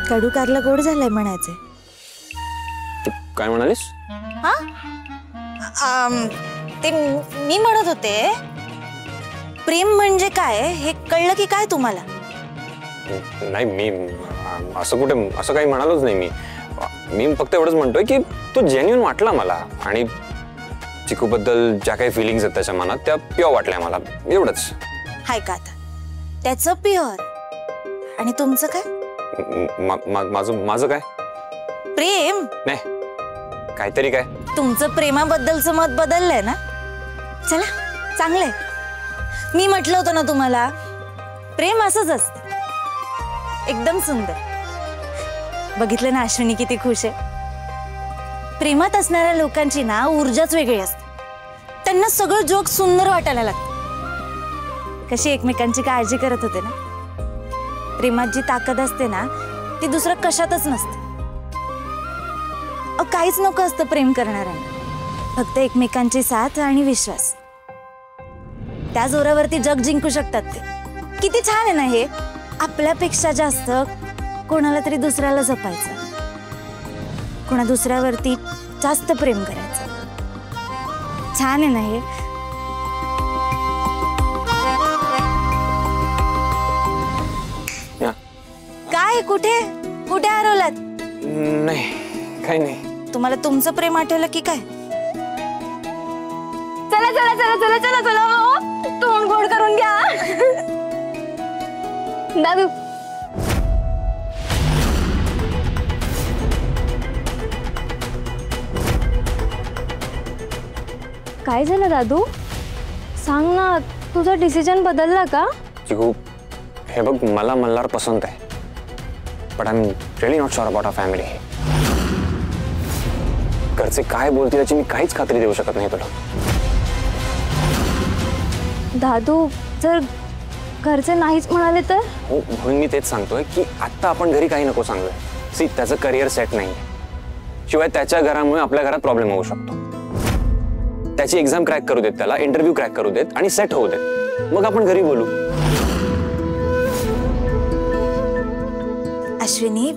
कडू कारला गोड झालाय म्हणायचे. काय म्हणालीस? हा ते मी म्हणत होते, प्रेम म्हणजे काय हे कळलं की काय तुम्हाला? नाही, मी असं काही म्हणालोच नाही. मी फक्त एवढंच म्हणतोय की तो जेन्युइन वाटला मला, आणि चिकू बद्दल ज्या काही फिलिंग्स आहेत त्याच्या मनात त्या प्युअर वाटल्या मला, एवढंच. हाय का आता त्याचं प्युअर, आणि तुमचं काय? माझं काय? प्रेम नाही, काहीतरी काय. तुमचं प्रेमाबद्दलचं मत बदललंय ना? चला चांगलंय. मी म्हटलं होतं ना तुम्हाला, प्रेम असंच असतं, एकदम सुंदर. बघितलं ना अश्विनी किती खुश आहे. प्रेमात असणाऱ्या लोकांची ना ऊर्जाच वेगळी असते. त्यांना सगळं जग सुंदर वाटायला लागतं. कशी एकमेकांची काळजी करत होते ना. प्रेमात जी ताकद असते ना ती दुसरं कशातच नसते. काहीच नको असतं प्रेम करणाऱ्यांना, फक्त एकमेकांची साथ आणि विश्वास. त्या जोरावरती जग जिंकू शकतात ते. किती छान आहे ना हे. आपल्यापेक्षा जास्त कोणाला तरी दुसऱ्याला जपायचं, कोणा दुसऱ्यावरती जास्त प्रेम करायचं. छान आहे ना हे. काय कुठे कुठे हरवलात? नाही, काही नाही. तुम्हाला तुमचं प्रेम आठवलं की काय? चला चला चला चला चला चला हो, तोंड गोड करून घ्या. दादू काय झालं दादू? सांग ना, तुझा डिसिजन बदलला का? चिकू, हे बघ, मला मल्हार पसंत आहे, but I am really not sure about our family. घरचे काय बोलतील याची मी काहीच खात्री देऊ शकत नाही तुला. दादू, जर घरचे नाहीच म्हणाले तर? हो, म्हणून मी तेच सांगतोय की आता आपण घरी काही नको सांगूया. सी, त्याचं करिअर सेट नाही, शिवाय त्याच्या घरामुळे आपल्या घरात प्रॉब्लेम होऊ शकतो. त्याची एक्झाम क्रॅक करू देत, त्याला इंटरव्ह्यू क्रॅक करू देत आणि सेट होऊ देत, मग आपण घरी बोलू. अश्विनी,